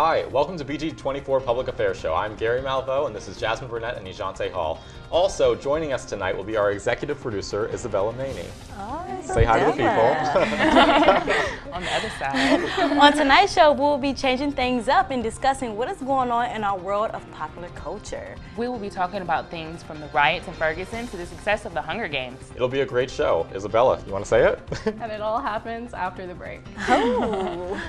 Hi, welcome to BG24 Public Affairs Show. I'm Gary Malveaux, and this is Jasmine Burnett and Nijante Hall. Also joining us tonight will be our executive producer, Isabella Maney. Oh, say hi to the people. On the other side. On tonight's show, we'll be changing things up and discussing what is going on in our world of popular culture. We will be talking about things from the riots in Ferguson to the success of the Hunger Games. It'll be a great show. Isabella, you want to say it? And it all happens after the break. Oh.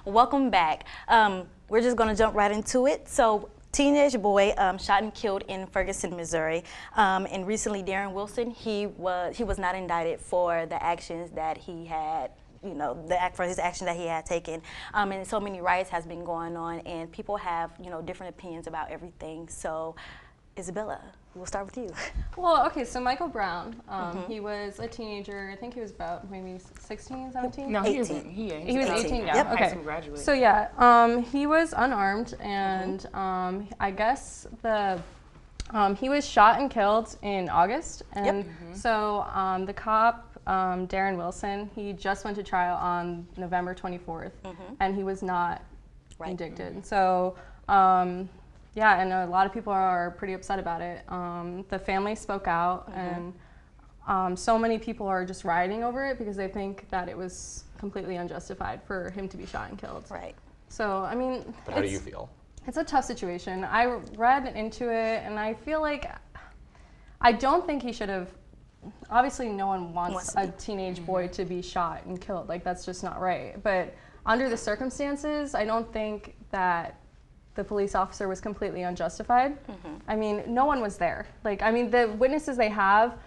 Welcome back. We're just going to jump right into it. So, teenage boy shot and killed in Ferguson, Missouri. And recently, Darren Wilson, he was not indicted for the actions that he had, for his action that he had taken. And so many riots has been going on, and people have, different opinions about everything. So, Isabella, we'll start with you. Well, okay, so Michael Brown, he was a teenager. I think he was about maybe 16, 17? No, 18. He was 18, yeah. Yep. Okay. High school graduate. So yeah, he was unarmed, and I guess he was shot and killed in August. And so the cop, Darren Wilson, he just went to trial on November 24th, and he was not indicted. So. Yeah, and a lot of people are pretty upset about it. The family spoke out, and so many people are just rioting over it because they think that it was completely unjustified for him to be shot and killed. Right. So, I mean, But how do you feel? It's a tough situation. I read into it, and I feel like I don't think he should have. Obviously, no one wants a teenage boy to be shot and killed. Like, that's just not right. But under the circumstances, I don't think that the police officer was completely unjustified. I mean, no one was there. Like, I mean, the witnesses they have,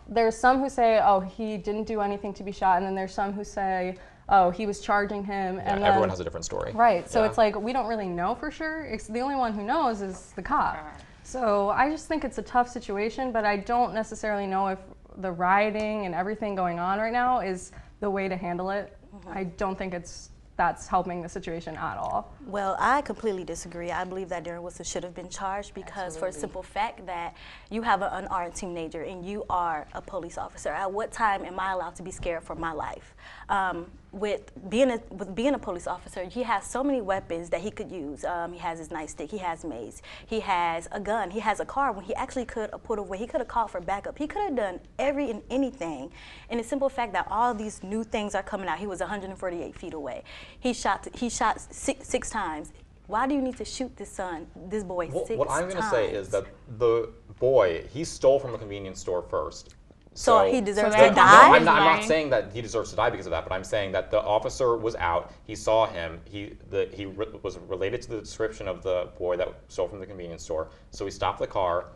there's some who say, oh, he didn't do anything to be shot, and then there's some who say, oh, he was charging him. Yeah, and everyone has a different story. Right, so it's like, we don't really know for sure. It's the only one who knows is the cop. So I just think it's a tough situation, but I don't necessarily know if the rioting and everything going on right now is the way to handle it. I don't think that's helping the situation at all. Well, I completely disagree. I believe that Darren Wilson should have been charged because for a simple fact that you have an unarmed teenager and you are a police officer. At what time am I allowed to be scared for my life? With being a police officer, he has so many weapons that he could use. He has his nightstick, he has mace, he has a gun, he has a car when he actually could have put away. He could have called for backup. He could have done every and anything. And the simple fact that all these new things are coming out. He was 148 feet away. He shot six times. Why do you need to shoot this boy 6 times? What I'm going to say is that the boy, he stole from a convenience store first. So he deserves to die? No, I'm not saying that he deserves to die because of that, but I'm saying that the officer was out, he saw him, he was related to the description of the boy that stole from the convenience store, so he stopped the car,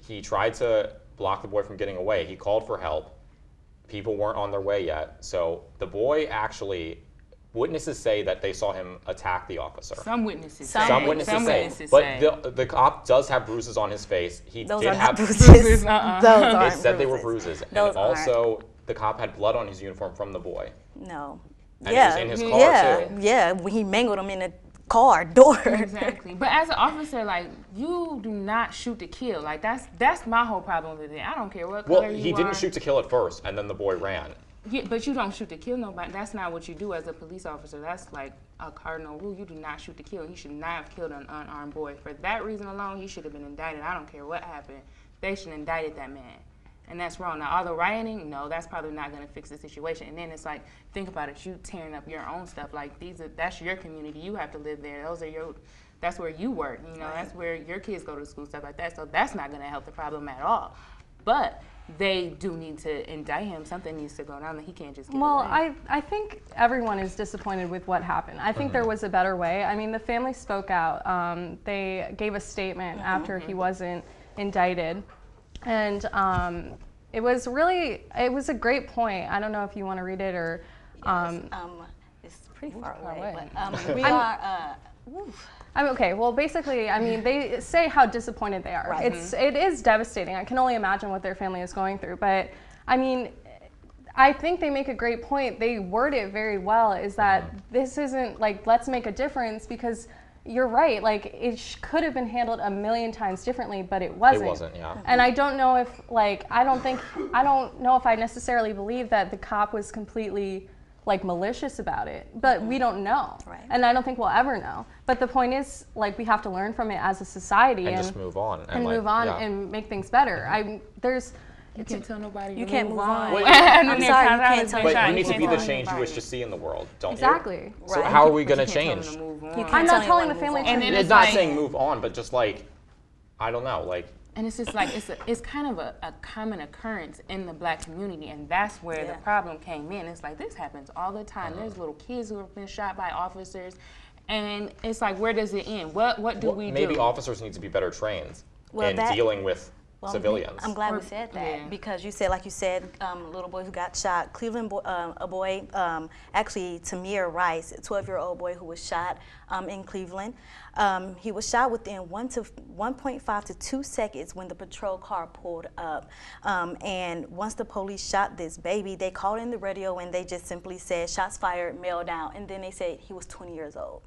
he tried to block the boy from getting away, he called for help, people weren't on their way yet, so the boy actually, witnesses say that they saw him attack the officer. Some witnesses say. But the cop does have bruises on his face. Those are not bruises. Those aren't It said they were bruises. And also, the cop had blood on his uniform from the boy. No. And it was in his car, too. Yeah, when he mangled him in the car door. Exactly. But as an officer, like, you do not shoot to kill. Like, that's my whole problem with it. I don't care what color you are. Well, he didn't shoot to kill at first, and then the boy ran. Yeah, but you don't shoot to kill nobody. That's not what you do as a police officer. That's like a cardinal rule. You do not shoot to kill. He should not have killed an unarmed boy. For that reason alone, he should have been indicted. I don't care what happened. They should have indicted that man. And that's wrong. Now, all the rioting, no, that's probably not going to fix the situation. And then it's like, think about it. You tearing up your own stuff. Like, that's your community. You have to live there. That's where you work. That's where your kids go to school, stuff like that. So that's not going to help the problem at all. But they do need to indict him. Something needs to go down. That he can't just get away. I think everyone is disappointed with what happened. I think there was a better way. I mean, the family spoke out. They gave a statement after he wasn't indicted. And it was a great point. I don't know if you want to read it or... it's pretty far away. But we are... I mean, okay, well, basically, I mean, they say how disappointed they are. Right. It is devastating. I can only imagine what their family is going through. But, I mean, I think they make a great point. They word it very well, is that this isn't like, let's make a difference, because you're right, like it could have been handled a million times differently, but it wasn't. It wasn't, yeah. And I don't know if, like, I don't know if I necessarily believe that the cop was completely like malicious about it, but we don't know. Right. And I don't think we'll ever know. But the point is, like, we have to learn from it as a society And just move on. and like, move on yeah. and make things better. You can't tell nobody. You can't move on. Wait, I'm sorry, you can't tell But me. you need to be the tell change you anybody. wish to see in the world, don't Exactly. you? So Right. how are we But going to you can't change? tell them to move You on. can't I'm tell not telling the anyone to family move to on. And then It's it's not like- saying move on, but just like, I don't know, like, And it's just like it's kind of a common occurrence in the black community, and that's where Yeah. the problem came in. It's like this happens all the time. There's little kids who have been shot by officers, and it's like, where does it end? What do we do? maybe officers need to be better trained Well, in that- dealing with Well, civilians. I'm glad we said that Yeah. because you said, like you said, little boy who got shot. Cleveland, a boy, actually Tamir Rice, a 12-year-old boy who was shot in Cleveland. He was shot within 1.5 to 2 seconds when the patrol car pulled up. And once the police shot this baby, they called in the radio and they just simply said, "Shots fired, male down." And then they said he was 20 years old.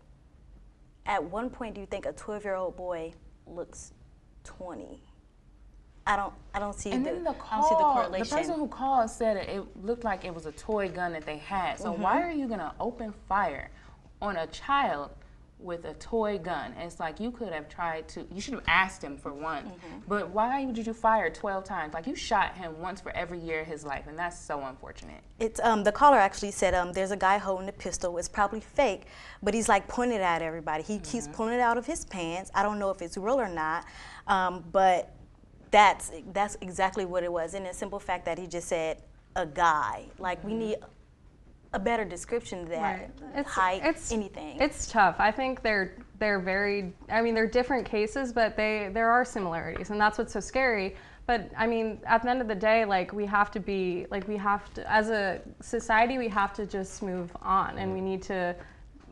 At one point, do you think a 12-year-old boy looks 20? I don't see And the then the I don't see the call, the correlation. person who called said it looked like it was a toy gun that they had. So why are you gonna open fire on a child with a toy gun? And it's like, you could have tried to, you should have asked him for one. But why did you fire 12 times? Like, you shot him once for every year of his life, and that's so unfortunate. It's the caller actually said there's a guy holding a pistol. It's probably fake, but he's like pointing it at everybody. He keeps pulling it out of his pants. I don't know if it's real or not, but that's exactly what it was. And the simple fact that he just said a guy, like we need a better description of that. Right. Height, anything. It's tough. I think they're very, I mean, they're different cases, but there are similarities, and that's what's so scary. But I mean, at the end of the day, like we have to, as a society, we have to just move on, and we need to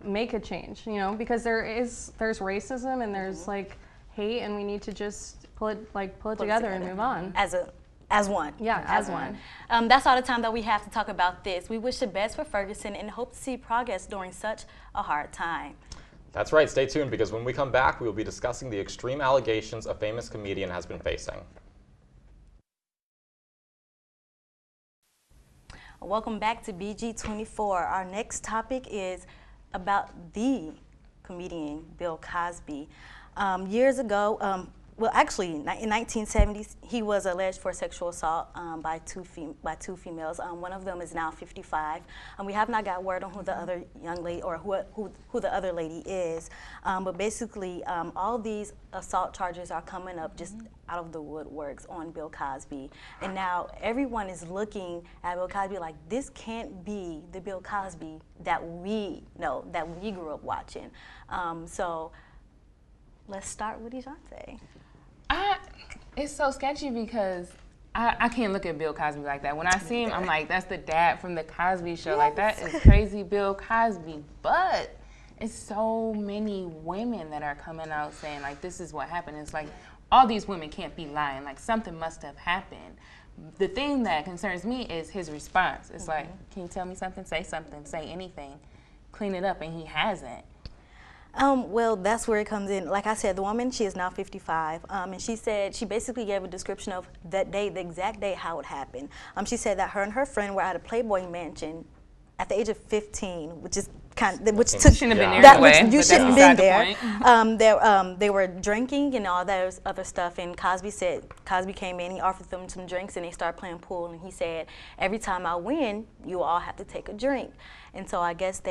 make a change, you know, because there's racism and there's like hate, and we need to just pull it together and move on. As one. Yeah, as one. That's all the time that we have to talk about this. We wish the best for Ferguson and hope to see progress during such a hard time. That's right, stay tuned because when we come back, we will be discussing the extreme allegations a famous comedian has been facing. Welcome back to BG24. Our next topic is about the comedian Bill Cosby. Years ago, well, actually, in 1970s, he was alleged for sexual assault by two females. One of them is now 55. We have not got word on who the other young lady or who the other lady is. But basically, all these assault charges are coming up just out of the woodworks on Bill Cosby. And now everyone is looking at Bill Cosby like, this can't be the Bill Cosby that we know, that we grew up watching. So let's start with Dejounte. It's so sketchy because I can't look at Bill Cosby like that. When I see him, I'm like, that's the dad from the Cosby Show. Yes. Like, that is crazy Bill Cosby. But it's so many women that are coming out saying, like, this is what happened. It's like, all these women can't be lying. Like, something must have happened. The thing that concerns me is his response. It's like, can you tell me something? Say anything. Clean it up, and he hasn't. Well, that's where it comes in. Like I said, the woman, she is now 55, and she said, she basically gave a description of that day, the exact day how it happened. She said that her and her friend were at a Playboy mansion at the age of 15, which is which took, Shouldn't have been there that, anyway, which you but shouldn't that's been beside there. They were drinking and all that other stuff, and Cosby came in, he offered them some drinks, and they started playing pool, and he said, every time I win, you all have to take a drink. And so I guess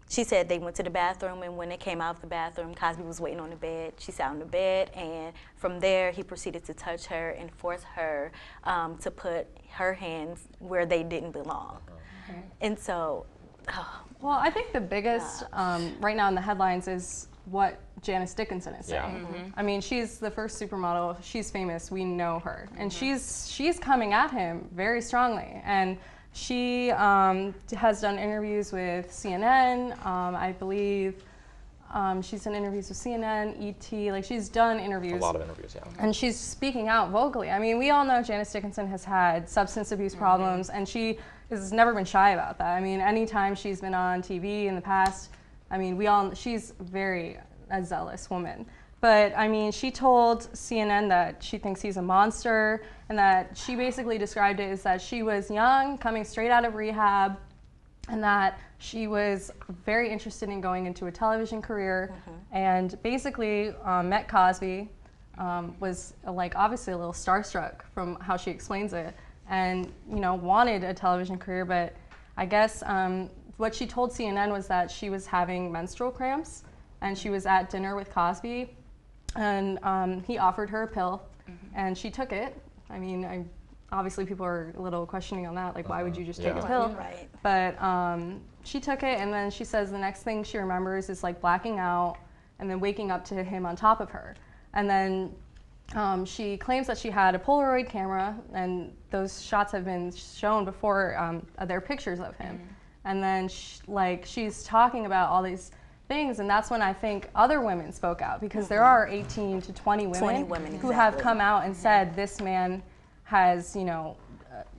she said they went to the bathroom, and when they came out of the bathroom, Cosby was waiting on the bed. She sat on the bed, and from there, he proceeded to touch her and force her to put her hands where they didn't belong. Okay. And so, well, I think the biggest right now in the headlines is what Janice Dickinson is saying. Yeah. I mean, she's the first supermodel. She's famous. We know her, and she's coming at him very strongly. And she has done interviews with CNN, I believe. She's done interviews with CNN, ET, like she's done interviews. A lot of interviews, yeah. And she's speaking out vocally. I mean, we all know Janice Dickinson has had substance abuse problems, and she has never been shy about that. I mean, anytime she's been on TV in the past, I mean, she's very a zealous woman. But I mean, she told CNN that she thinks he's a monster, and that she basically described it as that she was young, coming straight out of rehab, and that she was very interested in going into a television career, and basically met Cosby, was like obviously a little starstruck from how she explains it, and wanted a television career. But I guess what she told CNN was that she was having menstrual cramps, and she was at dinner with Cosby, and he offered her a pill, and she took it. I mean, obviously people are a little questioning on that, like why would you just take a pill? Right. But she took it, and then she says the next thing she remembers is like blacking out and then waking up to him on top of her. And then she claims that she had a Polaroid camera, and those shots have been shown before. There are pictures of him. And then she's talking about all these things, and that's when I think other women spoke out, because there are 18 to 20 women, who have come out and said, this man has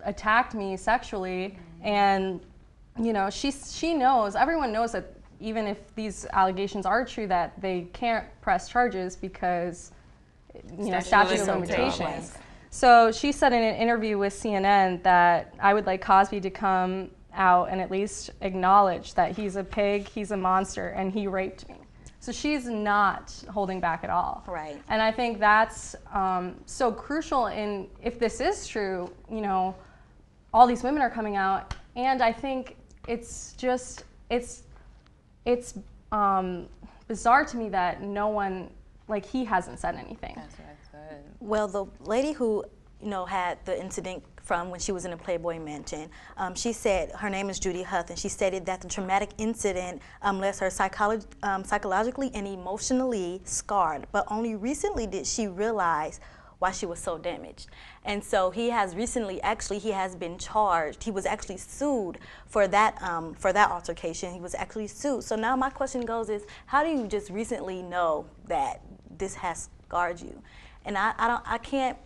attacked me sexually, and she knows, everyone knows that even if these allegations are true, that they can't press charges because statute of limitations. So she said in an interview with CNN that I would like Cosby to come out and at least acknowledge that he's a pig, he's a monster, and he raped me. So she's not holding back at all. Right. And I think that's so crucial in, if this is true, all these women are coming out, and I think it's just, it's bizarre to me that no one, like, he hasn't said anything. That's what I said. Well, the lady who had the incident from when she was in a Playboy mansion, she said, her name is Judy Huth, and she stated that the traumatic incident left her psychologically and emotionally scarred, but only recently did she realize why she was so damaged. And so he has recently, actually, he has been charged. He was actually sued for that altercation. He was actually sued. So now my question goes is, how do you just recently know that this has scarred you? And I can't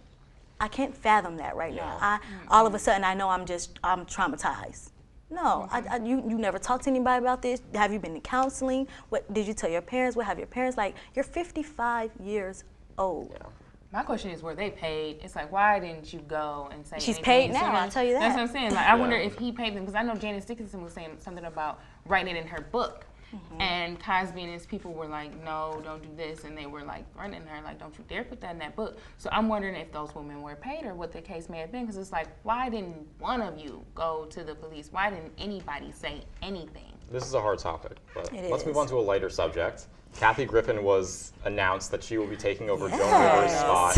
fathom that right now. All of a sudden I know I'm traumatized. No, you never talked to anybody about this. Have you been in counseling? What did you tell your parents? What have your parents, like, you're 55 years old. Yeah. My question is, were they paid? It's like, why didn't you go and say She's anything paid now, sooner? I'll tell you that. That's what I'm saying. Like, I wonder if he paid them, because I know Janice Dickinson was saying something about writing it in her book. And Cosby and his people were like, no, don't do this. And they were like threatening her, like, don't you dare put that in that book. So I'm wondering if those women were paid or what the case may have been. Because it's like, why didn't one of you go to the police? Why didn't anybody say anything? This is a hard topic, but It let's is. move on to a lighter subject. Kathy Griffin was announced that she will be taking over Joan Rivers' spot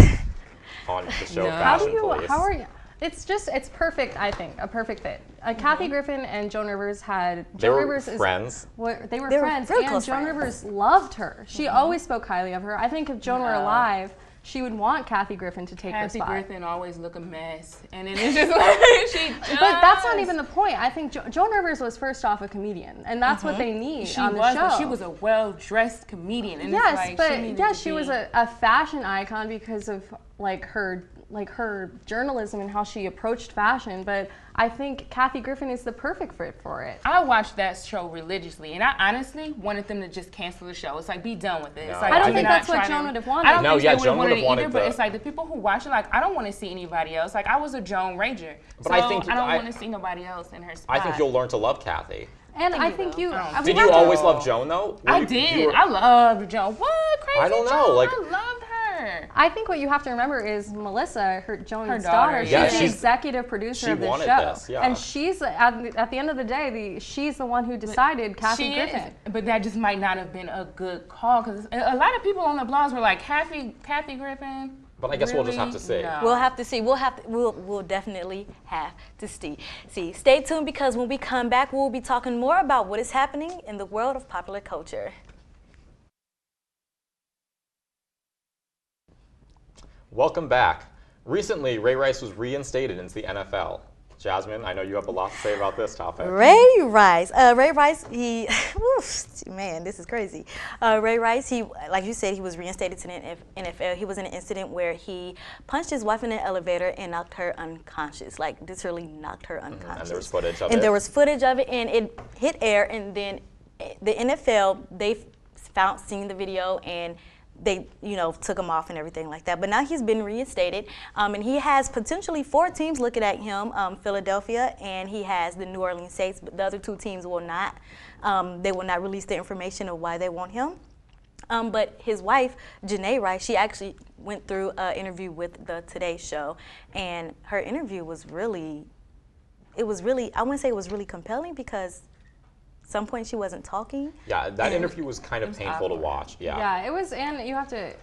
on the show Fashion Police. How are you? It's perfect, I think, a perfect fit. Kathy Griffin and Joan Rivers had, They were friends. They were They were friends, real and close Joan friends. Rivers loved her. She always spoke highly of her. I think if Joan were alive, she would want Kathy Griffin to take her Kathy spot. Griffin always look a mess. And it is just like, she does. But that's not even the point. I think Joan Rivers was first off a comedian, and that's what they need She on the was, show. but she was a well-dressed comedian. And Yes, it's like, she was a fashion icon because of her journalism and how she approached fashion. But I think Kathy Griffin is the perfect fit for it. I watched that show religiously, and I honestly wanted them to just cancel the show. It's like, be done with it. No, It's like, I don't do think not that's what try Joan to- would have wanted. I don't No, think yeah, they Joan would would have have wanted wanted either, but the- it's like the people who watch it, like, I don't want to see anybody else. Like, I was a Joan Ranger, But so I think I don't want to see nobody else in her spot. I think you'll learn to love Kathy. And I you think will. you. Oh. we Did have you to- always love Joan though? I You did. were- I loved Joan. What? Crazy I don't know, Joan? like- I loved her. I think what you have to remember is Melissa, Joan's Her daughter. daughter, She's yeah. the she's- executive producer she of the wanted show, this, yeah. and she's at the end of the day, she's the one who decided Kathy She Griffin. is, but that just might not have been a good call, because a lot of people on the blogs were like, Kathy Griffin. But I guess we'll just have to see. No. We'll have to see. We'll definitely have to see. Stay tuned, because when we come back, we'll be talking more about what is happening in the world of popular culture. Welcome back. Recently, Ray Rice was reinstated into the NFL. Jasmine, I know you have a lot to say about this topic. Ray Rice. Ray Rice, he, man, this is crazy. Ray Rice, he, like you said, he was reinstated to the NFL. He was in an incident where he punched his wife in an elevator and knocked her unconscious, like literally knocked her unconscious. And there was footage of it. And there was footage of it, and it hit air, and then the NFL, they seen the video, and they, took him off and everything like that. But now he's been reinstated, and he has potentially 4 teams looking at him, Philadelphia, and he has the New Orleans Saints, but the other 2 teams will not. They will not release the information of why they want him. But his wife, Janae Rice, she actually went through an interview with the Today Show, and her interview was really, I wouldn't say it was really compelling, because some point she wasn't talking. Yeah, that interview was kind of painful to watch. Yeah, it was, and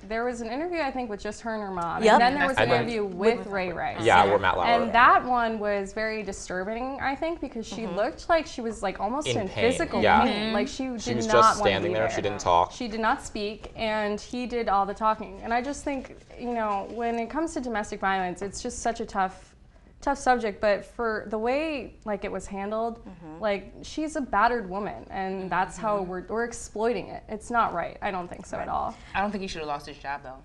there was an interview, I think, with just her and her mom. Yep. And then there was an interview with Ray Rice. Yeah, where Matt Lauer. And that one was very disturbing, I think, because she looked like she was like almost in physical pain. Like she was did not just want standing to be there. She didn't talk. She did not speak, and he did all the talking. And I just think, when it comes to domestic violence, it's just such a tough subject, but for the way it was handled, she's a battered woman, and that's how we're exploiting it. It's not right. I don't think so at all. I don't think he should have lost his job though.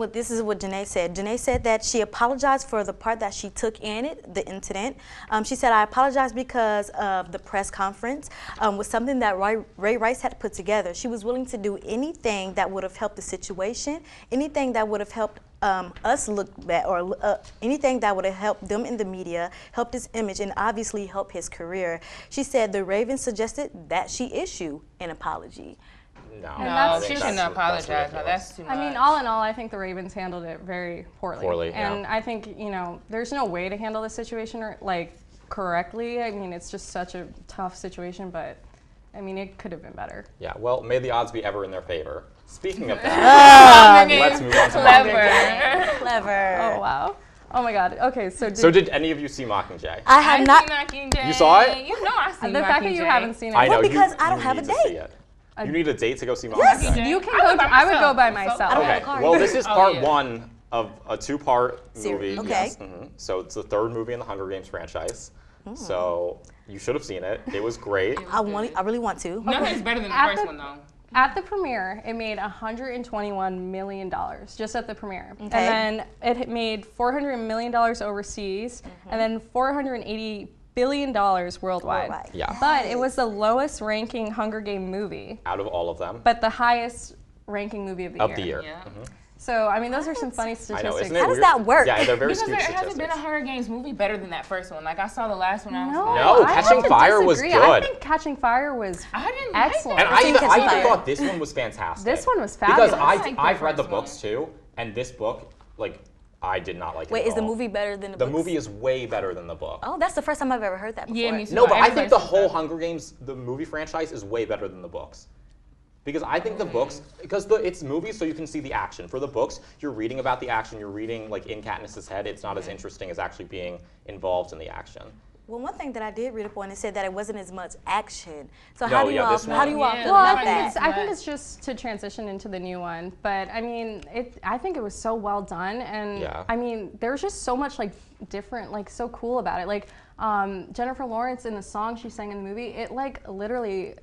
This is what Janae said. Janae said that she apologized for the part that she took in it, the incident. She said, I apologize because of the press conference was something that Ray Rice had put together. She was willing to do anything that would have helped the situation, anything that would have helped us look back, or anything that would have helped them in the media, helped his image, and obviously helped his career. She said the Ravens suggested that she issue an apology. No, she shouldn't apologize. That's too much. I mean, all in all, I think the Ravens handled it very poorly. And yeah. I think, there's no way to handle the situation correctly. I mean, it's just such a tough situation, but I mean, it could have been better. Yeah, well, may the odds be ever in their favor. Speaking of that, let's move on to Mockingjay. Clever. Oh, wow. Oh my God. Okay, so did any of you see Mockingjay? I have not. Mockingjay. You saw it? You know I seen the Mockingjay. fact that you haven't seen it. I know, because I don't have need a to date. see it. You need a date to go see Mockingjay? Yes. You can go. I would go by myself. I don't have Okay, a car. well, this is part yeah. 1 of a 2-part movie. Okay. Yes. So it's the 3rd movie in the Hunger Games franchise. So you should have seen it. It was great. I really want to. Nothing's better than the first one though. At the premiere, it made $121 million just at the premiere. Okay. And then it made $400 million overseas, and then $480 billion worldwide. Yeah. But it was the lowest ranking Hunger Game movie, Out of all of them. but the highest ranking movie of the year. Yeah. So, I mean, those are some funny I statistics. know, isn't it How does weird? that work? Yeah, they're very Because skewed there statistics. hasn't been a Hunger Games movie better than that first one. Like I saw the last one. I was No, I Catching have to Fire was disagree. I good. think Catching Fire was I didn't excellent. Like And that. seen I Catching even Fire. thought this one was fantastic. This one was Because fabulous. I like the I've read the first books one. too, and this book, I did not like it Wait, at is the all. movie better than the The books? movie is way better than the book. Oh, that's the first time I've ever heard that before. Yeah, me too. No, but I think Everybody the says whole that. Hunger Games, the movie franchise, is way better than the books. Because I think the books, because it's movies, so you can see the action. For the books, you're reading about the action, you're reading in Katniss's head. It's not as interesting as actually being involved in the action. Well, one thing that I did read up on, it said that it wasn't as much action. So No, how do you yeah, all this feel one- about Well, I that? think it's just to transition into the new one. But I mean, I think it was so well done, and Yeah. I mean, there's just so much different, so cool about it. Jennifer Lawrence in the song she sang in the movie, it literally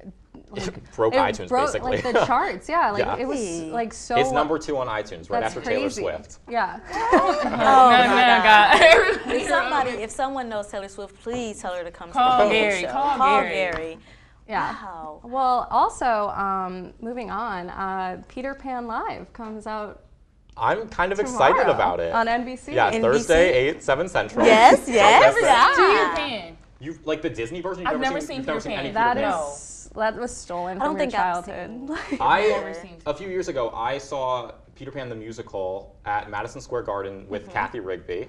broke iTunes, basically. the charts. Yeah, Yeah. it was so. It's number 2 on iTunes, right That's after Taylor crazy. Swift. Yeah. Oh, No, God. if someone knows Taylor Swift, please tell her to come Call to the Gary, show. call Gary. Gary. Yeah. Wow. Well, also, moving on, Peter Pan Live comes out I'm kind of excited tomorrow about it. on NBC. Yeah, NBC? Thursday, 7 Central. Yes, So yes, that's it. yeah. Peter Pan. You like the Disney version? You've I've never seen you've never Peter seen any Pan. Peter That Pan? is that was stolen I don't from your think I've childhood. seen. I seen a few years ago I saw Peter Pan the musical at Madison Square Garden with Kathy Rigby,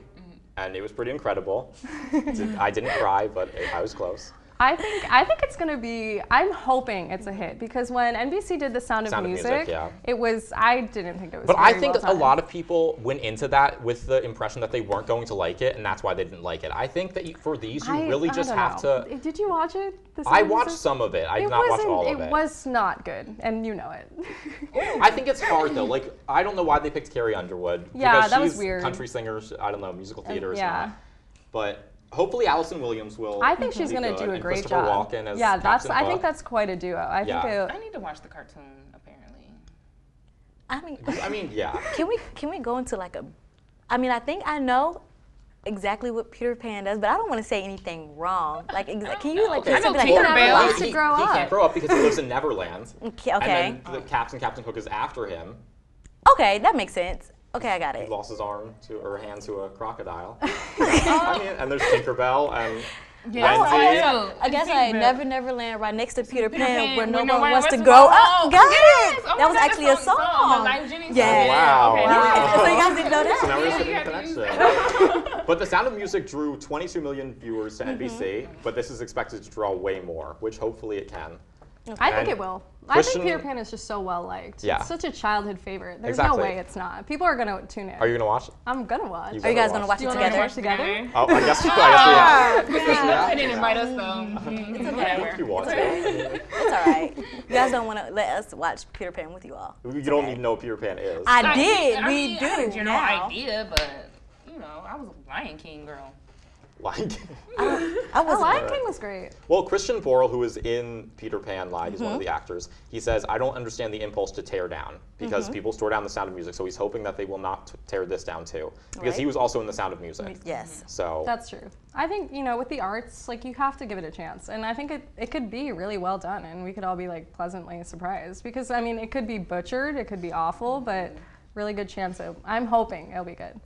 and it was pretty incredible. I didn't cry, but I was close. I think it's gonna be. I'm hoping it's a hit because when NBC did The Sound of Music, yeah. it was. I didn't think it was. But I very think well a done. lot of people went into that with the impression that they weren't going to like it, and that's why they didn't like it. I think that for these, you really just don't have know. to. Did you watch it? The Sound I of watched Music? some of it. I did It not watch wasn't- all of it. It was not good, and you know it. I think it's hard though. I don't know why they picked Carrie Underwood. Yeah, because that was she's weird. country singers. I don't know, musical theater is yeah. not. But Hopefully, Allison Williams will. I think she's be going to good, do a and great Christopher job. Walken as Yeah, Captain I think Hook. that's quite a duo. I think I need to watch the cartoon, apparently. I mean, yeah. Can we go into like a? I mean, I think I know exactly what Peter Pan does, but I don't want to say anything wrong. Like, can you like? I know just be like, Tinkerbell. "Oh, Needs to grow He up. can't grow up because he lives in Neverland. Okay. And then the Captain Hook is after him. Okay, that makes sense. Okay, I got He it. lost his arm or hand to a crocodile. I mean, and there's Tinkerbell and Yeah, Wendy. I guess I Neverland right next to Peter Pan where no where one wants to to grow go. up. Oh, Got yes. it. Oh, That was that's actually a song. The Live Jenny song. Yeah. Wow. Okay, Right. So you guys didn't know So now that? we're just Yeah, getting you a gotta connection. But The Sound of Music drew 22 million viewers to Mm-hmm. NBC, but this is expected to draw way more, which hopefully it can. I think And it will. Christian- I think Peter Pan is just so well liked. Yeah. It's such a childhood favorite. There's Exactly. no way it's not. People are going to tune in. Are you gonna watch it? I'm going to watch. You Are you guys better gonna watch Do it you want to watch together? together? Oh, I guess we have. They didn't invite us, though. If you want to. It's all right. You guys don't want to let us watch Peter Pan with you all. You don't need to know what Peter Pan is. I did. I We mean, I had a do general now. idea, but I was a Lion King girl. Like, I Oh, wasn't. Lion King was great. well, Christian Borle, who is in Peter Pan Live, he's one Mm-hmm. of the actors. He says, "I don't understand the impulse to tear down because Mm-hmm. people tore down The Sound of Music, so he's hoping that they will not tear this down too, because he Right. was also in The Sound of Music. Yes. So That's true. I think, with the arts, like, you have to give it a chance. And I think it could be really well done, and we could all be, like, pleasantly surprised. Because, I mean, it could be butchered, it could be awful, but really good chance. I'm hoping it'll be good.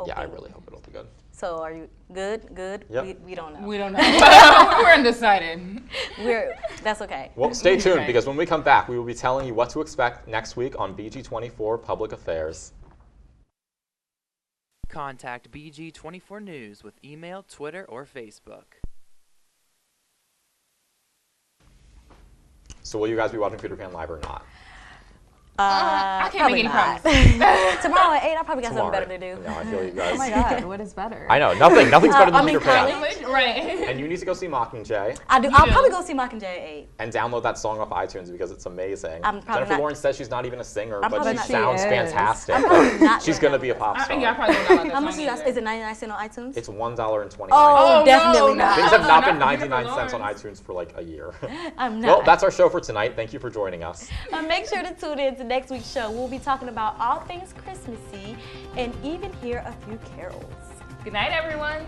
yeah, I Hoping. really hope it'll be good. So are you good? Good? Yep. We don't know. We don't know. We're undecided. That's okay. Well, stay tuned Right. because when we come back, we will be telling you what to expect next week on BG24 Public Affairs. Contact BG24 News with email, Twitter, or Facebook. So will you guys be watching Peter Pan Live or not? I can't probably make any not. promises. Tomorrow at 8, I probably got Tomorrow. something better to do. No, I feel you guys. Oh my God, what is better? I know, nothing's better than I'm in Peter Pan. college. Right. And you need to go see Mockingjay I do. I'll probably go see Mockingjay at 8. and download that song off iTunes because it's amazing. I'm probably Jennifer not- Lawrence says she's not even a singer, I'm but probably she not- sounds She is. fantastic. probably not She's gonna gonna be a pop star. Yeah, I probably don't know about that How much song is that? either. Is it 99 cents on iTunes? It's $1.29. Oh, no. definitely not. Things have not been Not 99 Jennifer cents on Lawrence. iTunes for like a year. I'm not. Well, that's our show for tonight. Thank you for joining us. Make sure to tune in to next week's show. We'll be talking about all things Christmassy and even hear a few carols. Good night, everyone.